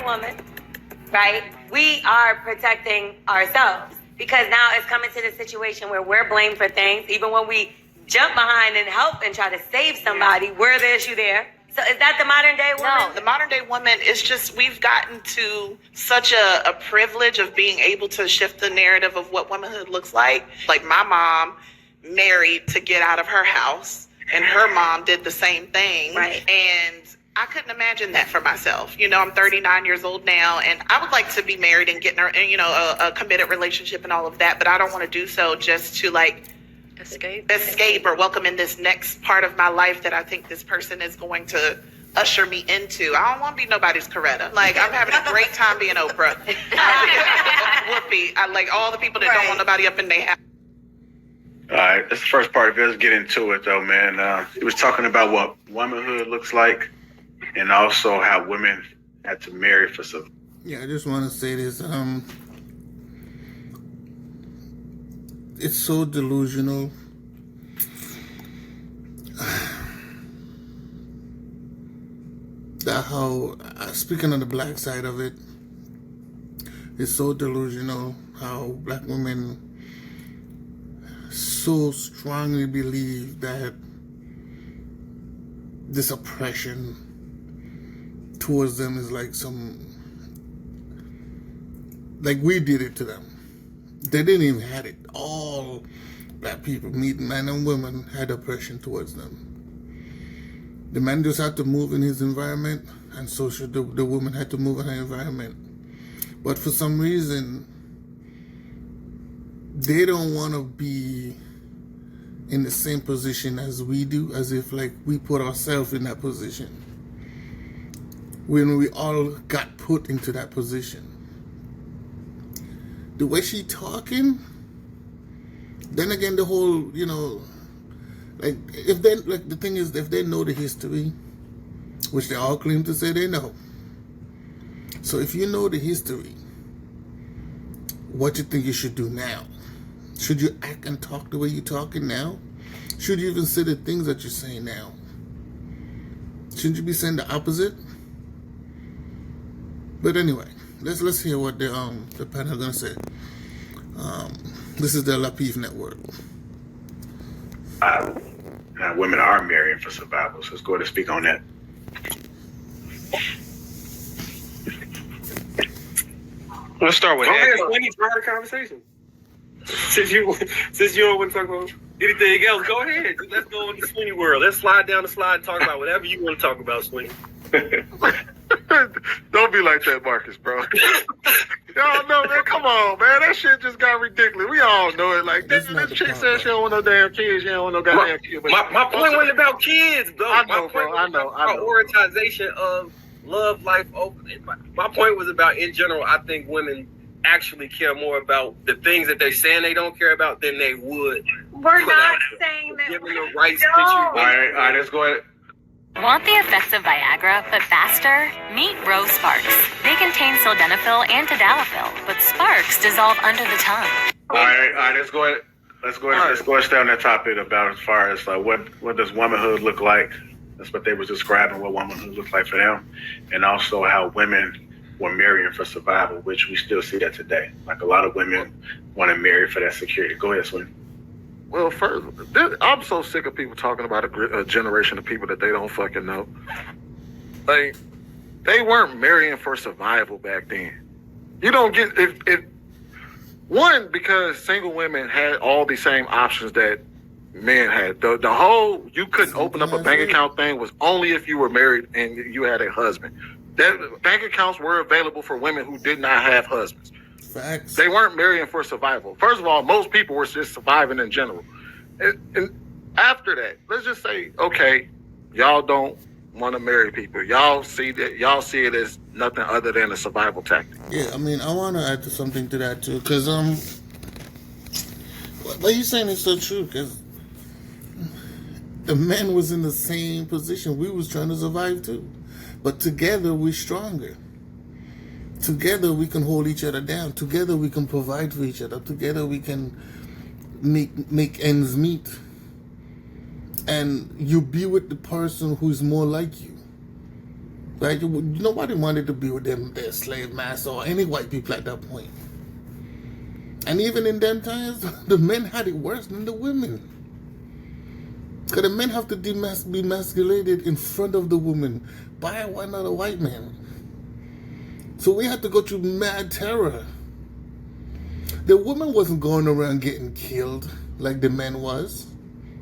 modern woman, right, we are protecting ourselves because now it's coming to the situation where we're blamed for things. Even when we jump behind and help and try to save somebody, we're the issue there. So is that the modern day woman? No, the modern day woman is just, we've gotten to such a privilege of being able to shift the narrative of what womanhood looks like. Like my mom married to get out of her house and her mom did the same thing. Right. And I couldn't imagine that for myself. You know, I'm 39 years old now and I would like to be married and get in you know, a committed relationship and all of that, but I don't want to do so just to like escape or welcome in this next part of my life that I think this person is going to usher me into. I don't want to be nobody's Coretta. Like, I'm having a great time being Oprah. Whoopi. I like all the people that don't want nobody up in their house. All right, that's the first part of it. Let's get into it, though, man. He was talking about what womanhood looks like and also how women had to marry for some. Yeah, I just want to say this. It's so delusional. That how, speaking on the black side of it, it's so delusional how black women so strongly believe that this oppression towards them is like like we did it to them. They didn't even have it. All black people, men and women, had oppression towards them. The man just had to move in his environment, and so should the woman had to move in her environment. But for some reason, they don't want to be in the same position as we do, as if like we put ourselves in that position. When we all got put into that position. The way she talking, then again, the whole, you know, like, if they, like, the thing is, if they know the history, which they all claim to say they know. So if you know the history, what you think you should do now? Should you act and talk the way you're talking now? Should you even say the things that you're saying now? Shouldn't you be saying the opposite? But anyway, let's hear what the panel gonna say. This is the Lapiv Network. Women are marrying for survival, so let's go ahead and speak on that. Let's start with that. Go ahead, Sweeney, start the conversation. Since you don't want to talk about anything else, go ahead. Let's go in the Sweeney world. Let's slide down the slide and talk about whatever you want to talk about, Sweeney. Don't be like that, Marcus, bro. Y'all know, man. Come on, man. That shit just got ridiculous. We all know it. Like, this chick said she don't want no damn kids. She don't want no goddamn kids. My point wasn't about kids, though. I know, bro. I know. Prioritization of love, life, open. My point was about, in general, I think women actually care more about the things that they're saying they don't care about than they would. We're not saying that. Given the rights that you. All right, let's go ahead. Want the effects of Viagra, but faster? Meet Rose Sparks. They contain sildenafil and tadalafil, but Sparks dissolve under the tongue. All right, let's go ahead. Let's go and stay on that topic about as far as what does womanhood look like. That's what they were describing, what womanhood looks like for them, and also how women were marrying for survival, which we still see that today. Like, a lot of women want to marry for that security. Go ahead, Swin. Well, first, I'm so sick of people talking about a generation of people that they don't fucking know. Like, they weren't marrying for survival back then. You don't get if one, because single women had all the same options that men had. The whole you couldn't open up a bank account thing was only if you were married and you had a husband. That bank accounts were available for women who did not have husbands. Facts. They weren't marrying for survival. First of all, most people were just surviving in general. And after that, let's just say, okay, y'all don't want to marry people. Y'all see it as nothing other than a survival tactic. Yeah, I mean, I want to add something to that too, because what you're saying is so true. Because the men was in the same position. We was trying to survive too, but together we're stronger. Together we can hold each other down. Together we can provide for each other. Together we can make ends meet. And you be with the person who's more like you. Right? Nobody wanted to be with them, their slave master or any white people at that point. And even in them times, the men had it worse than the women. Because the men have to be emasculated in front of the woman by another white man. So we had to go through mad terror. The woman wasn't going around getting killed like the man was.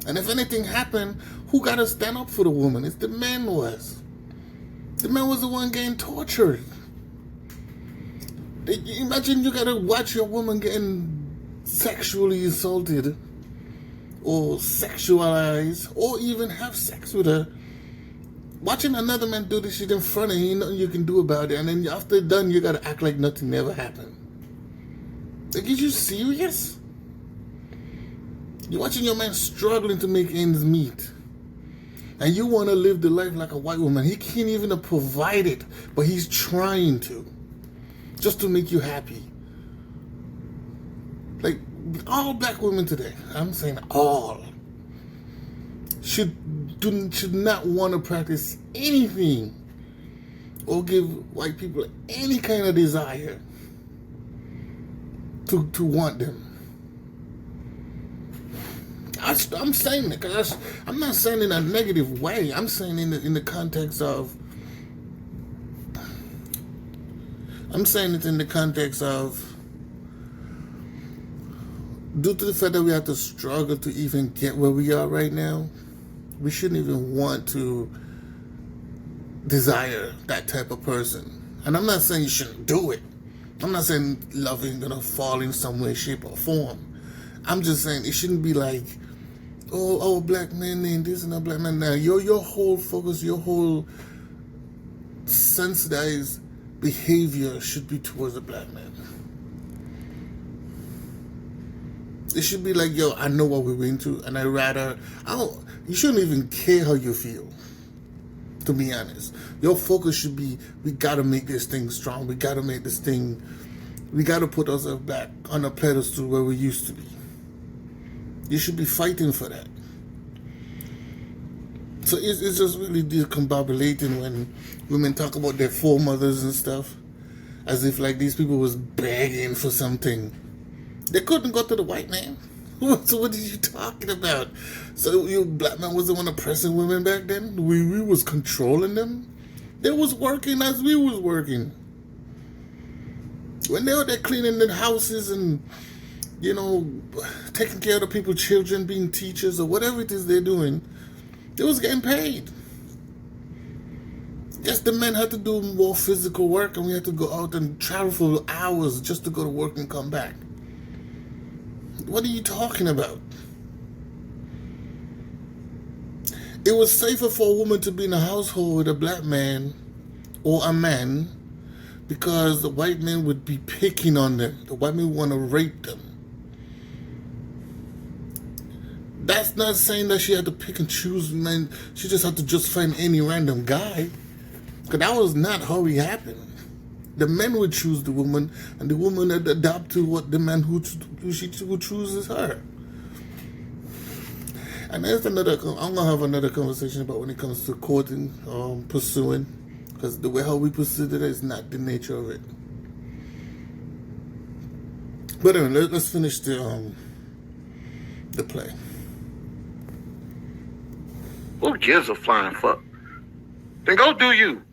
And if anything happened, who got to stand up for the woman? It's the man was. The man was the one getting tortured. Imagine you got to watch your woman getting sexually assaulted or sexualized or even have sex with her. Watching another man do this shit in front of you, nothing you can do about it. And then after it's done, you got to act like nothing ever happened. Like, is you serious? You're watching your man struggling to make ends meet. And you want to live the life like a white woman. He can't even provide it, but he's trying to. Just to make you happy. Like, all black women today, I'm saying all, should not want to practice anything or give white people any kind of desire to want them. I'm saying it because I'm not saying in a negative way. I'm saying in the context of, I'm saying it in the context of, due to the fact that we have to struggle to even get where we are right now, we shouldn't even want to desire that type of person. And I'm not saying you shouldn't do it. I'm not saying love ain't gonna fall in some way, shape, or form. I'm just saying it shouldn't be like, oh, black men and this and a black man. Now, your whole focus, your whole sensitized behavior should be towards a black man. It should be like, yo, I know what we're into, and you shouldn't even care how you feel, to be honest. Your focus should be, we gotta make this thing strong, we gotta put ourselves back on a pedestal where we used to be. You should be fighting for that. So it's just really discombobulating when women talk about their foremothers and stuff, as if like these people was begging for something. They couldn't go to the white man. So what are you talking about? So you black man wasn't one oppressing women back then? We was controlling them? They was working as we was working. When they were there cleaning the houses and, you know, taking care of the people's children, being teachers or whatever it is they're doing, they was getting paid. Yes, the men had to do more physical work and we had to go out and travel for hours just to go to work and come back. What are you talking about? It was safer for a woman to be in a household with a black man or a man because the white men would be picking on them. The white men want to rape them. That's not saying that she had to pick and choose men. She just had to just find any random guy. Because that was not how it happened. The men would choose the woman, and the woman would adapt to what the man who chooses her. And there's I'm gonna have another conversation about when it comes to courting, pursuing, because the way how we pursue it is not the nature of it. But anyway, let's finish the play. Who gives a flying fuck? Then go do you.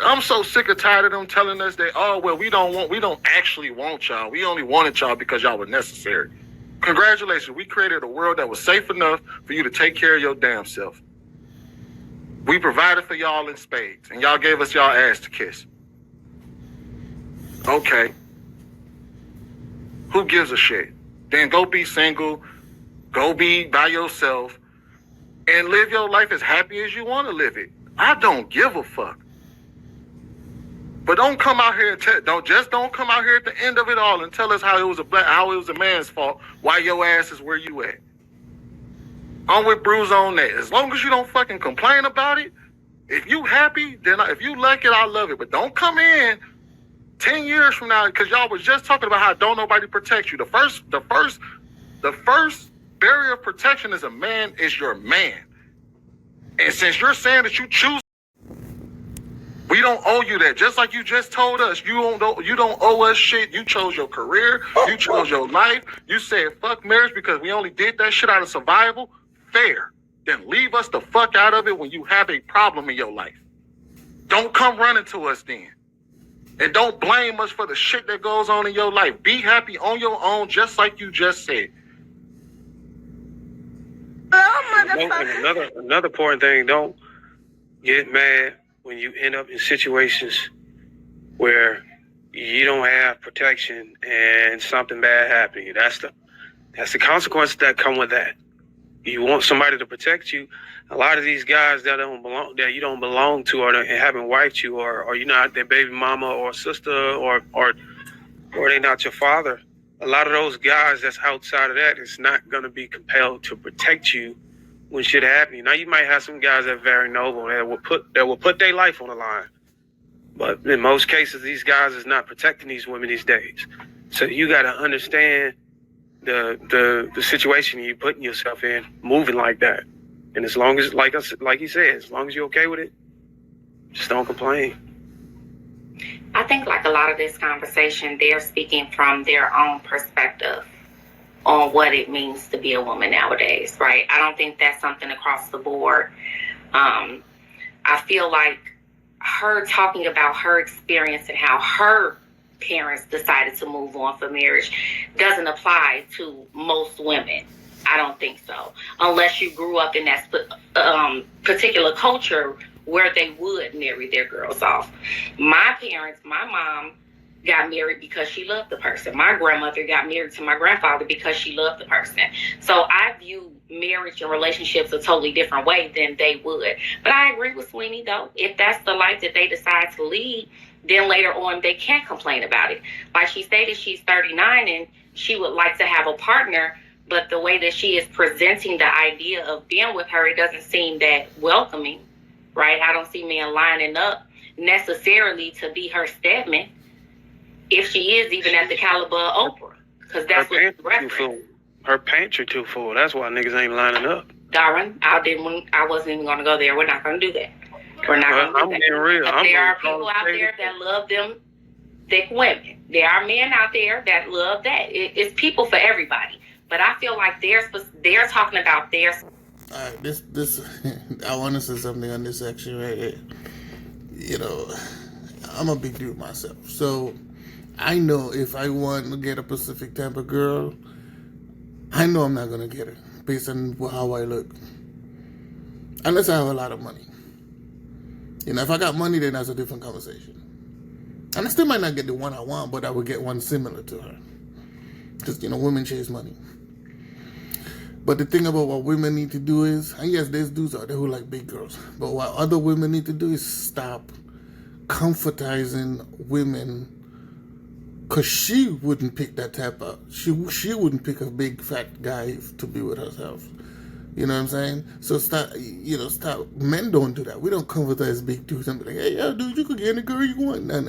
I'm so sick and tired of them telling us that, oh, well, we don't actually want y'all. We only wanted y'all because y'all were necessary. Congratulations. We created a world that was safe enough for you to take care of your damn self. We provided for y'all in spades, and y'all gave us y'all ass to kiss. Okay. Who gives a shit? Then go be single, go be by yourself, and live your life as happy as you want to live it. I don't give a fuck. But don't come out here and don't come out here at the end of it all and tell us how it was a man's fault why your ass is where you at. I'm with Bruce on that. As long as you don't fucking complain about it, if you happy, then if you like it, I love it. But don't come in 10 years from now, because y'all was just talking about how don't nobody protect you. The first barrier of protection is your man. And since you're saying that you choose, we don't owe you that. Just like you just told us, you don't owe us shit. You chose your career. You chose your life. You said fuck marriage because we only did that shit out of survival. Fair. Then leave us the fuck out of it when you have a problem in your life. Don't come running to us then. And don't blame us for the shit that goes on in your life. Be happy on your own, just like you just said. And another important thing, don't get mad when you end up in situations where you don't have protection and something bad happens. That's the consequences that come with that. You want somebody to protect you. A lot of these guys that you don't belong to, or they haven't wiped you, or you're not their baby mama or sister, or they're not your father. A lot of those guys that's outside of that is not going to be compelled to protect you when shit happens. Now you might have some guys that are very noble that will put their life on the line, but in most cases, these guys is not protecting these women these days. So you got to understand the situation you're putting yourself in, moving like that. And as long as, like he said, as long as you're okay with it, just don't complain. I think like a lot of this conversation, they're speaking from their own perspective on what it means to be a woman nowadays, right? I don't think that's something across the board. I feel like her talking about her experience and how her parents decided to move on for marriage doesn't apply to most women. I don't think so. Unless you grew up in that particular culture where they would marry their girls off. My parents, my mom got married because she loved the person. My grandmother got married to my grandfather because she loved the person. So I view marriage and relationships a totally different way than they would. But I agree with Sweeney, though. If that's the life that they decide to lead, then later on they can't complain about it. Like she stated, she's 39 and she would like to have a partner, but the way that she is presenting the idea of being with her, it doesn't seem that welcoming, right? I don't see men lining up necessarily to be her stedman, if she is even at the caliber of Oprah, because that's what her pantry too full. That's why niggas ain't lining up. Darren, I wasn't even going to go there. We're not going to do that. We're not going to do I'm that. being real. There are people out there that love them thick women. There are men out there that love that. It's people for everybody. But I feel like they're talking about their. All right, this I want to say something on this section right here. You know, I'm a big dude myself, so I know if I want to get a specific type of girl, I know I'm not gonna get her based on how I look, unless I have a lot of money. You know, if I got money, then that's a different conversation. And I still might not get the one I want, but I will get one similar to her, because you know, women chase money. But the thing about what women need to do is, and yes, there's dudes out there who like big girls, but what other women need to do is stop comfortizing women, because she wouldn't pick that type of, she wouldn't pick a big fat guy to be with herself. You know what I'm saying? So stop, men don't do that. We don't comfortize big dudes and be like, hey, yo, dude, you could get any girl you want. No.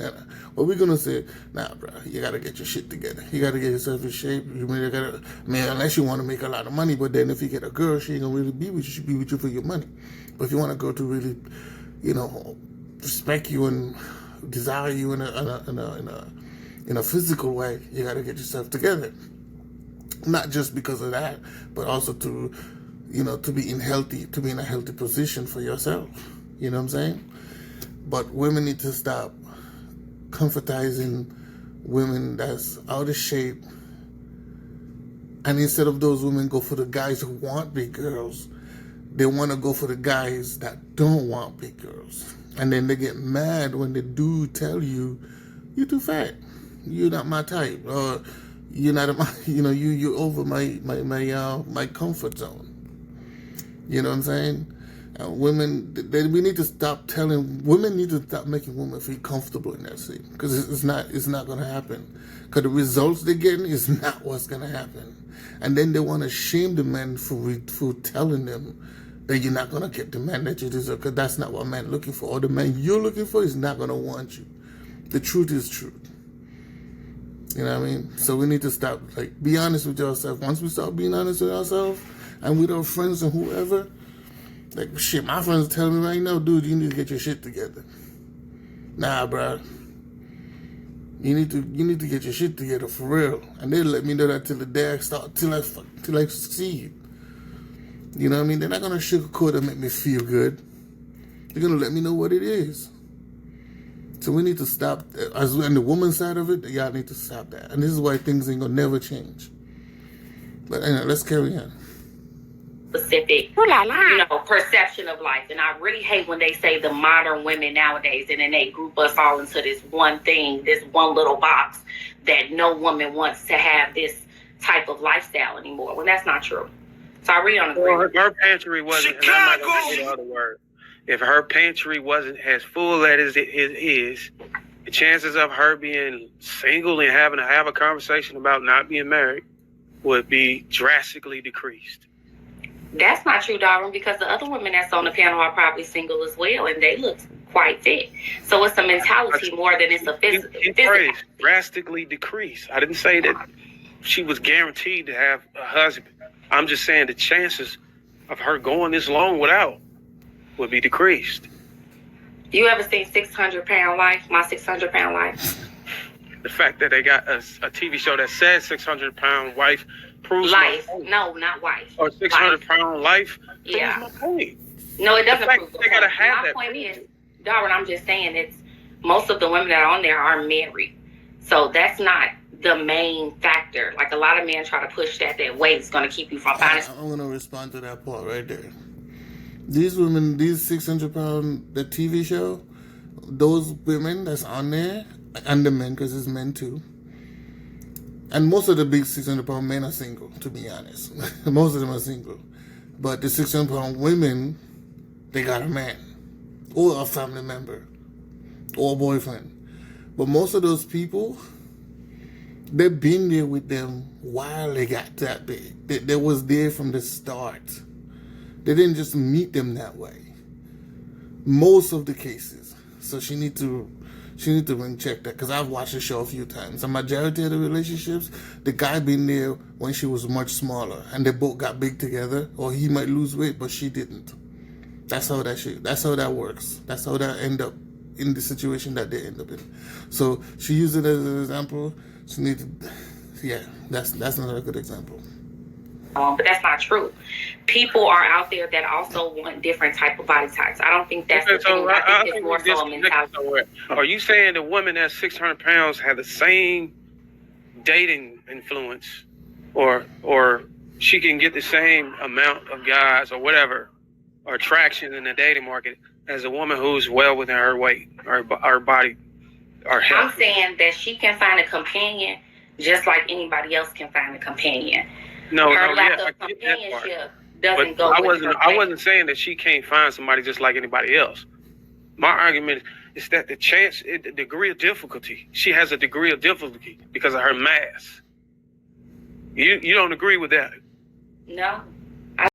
What we're going to say, nah, bro, you got to get your shit together. You got to get yourself in shape. Unless you want to make a lot of money, but then if you get a girl, she ain't going to really be with you. She'll be with you for your money. But if you want a girl to really, respect you and desire you in a physical way, you got to get yourself together. Not just because of that, but also to be in a healthy position for yourself. You know what I'm saying? But women need to stop comfortizing women that's out of shape. And instead of those women go for the guys who want big girls, they want to go for the guys that don't want big girls. And then they get mad when the dude tell you, you're too fat. You're not my type. Or you're not, you're over my comfort zone. You know what I'm saying? Women need to stop making women feel comfortable in that seat, because it's not going to happen. Because the results they're getting is not what's going to happen. And then they want to shame the men for telling them that you're not going to get the man that you deserve, because that's not what men are looking for. Or the man you're looking for is not going to want you. The truth is truth. You know what I mean? So we need to stop, be honest with yourself. Once we start being honest with ourselves and with our friends and whoever, Like, shit, my friends tell me right now, dude, you need to get your shit together. Nah, bro. You need to get your shit together for real. And they let me know that till the day I start, till I succeed. You know what I mean? They're not gonna sugarcoat and make me feel good. They're gonna let me know what it is. So we need to stop. As on the woman's side of it, y'all need to stop that. And this is why things ain't gonna never change. But anyway, let's carry on. Specific, you know, perception of life. And I really hate when they say the modern women nowadays, and then they group us all into this one thing, this one little box, that no woman wants to have this type of lifestyle anymore, when that's not true. So I really don't agree. Well, her pantry wasn't, and I'm not going to say the other word. If her pantry wasn't as full as it is, the chances of her being single and having to have a conversation about not being married would be drastically decreased. That's not true, Darwin, because the other women that's on the panel are probably single as well, and they look quite fit. So it's a mentality more than it's a physical. Drastically decreased. I didn't say that she was guaranteed to have a husband. I'm just saying the chances of her going this long without would be decreased. You ever seen 600-Pound Life? My 600-Pound Life? The fact that they got a TV show that says 600-pound wife proves Life. my point. No, not wife. Or 600-pound life proves Yeah. my point. No, it doesn't The fact prove the they gotta point. have My that point proves is, Darwin, I'm just saying it's most of the women that are on there are married. So that's not the main factor. Like a lot of men try to push that weight's going to keep you from finding. I'm going to respond to that part right there. These women, these 600-pound, the TV show, those women that's on there, and the men, because it's men too. And most of the big 600-pound men are single, to be honest. Most of them are single. But the 600-pound women, they got a man, or a family member, or a boyfriend. But most of those people, they've been there with them while they got that big. They was there from the start. They didn't just meet them that way. Most of the cases. So she need to ring check that, because I've watched the show a few times. The majority of the relationships, the guy been there when she was much smaller, and they both got big together, or he might lose weight, but she didn't. That's how that works. That's how that end up in the situation that they end up in. So she used it as an example. She needed, yeah, that's not a good example. But that's not true. People are out there that also want different type of body types. I don't think that's the thing. I think it's more so a mentality. Are you saying the woman that's 600 pounds have the same dating influence, or she can get the same amount of guys or whatever, or attraction in the dating market as a woman who's well within her weight, or body, or health? I'm saying that she can find a companion just like anybody else can find a companion. Her lack of companionship doesn't go with her. I wasn't saying that she can't find somebody just like anybody else. My argument is that the degree of difficulty, she has a degree of difficulty because of her mass. You don't agree with that? No.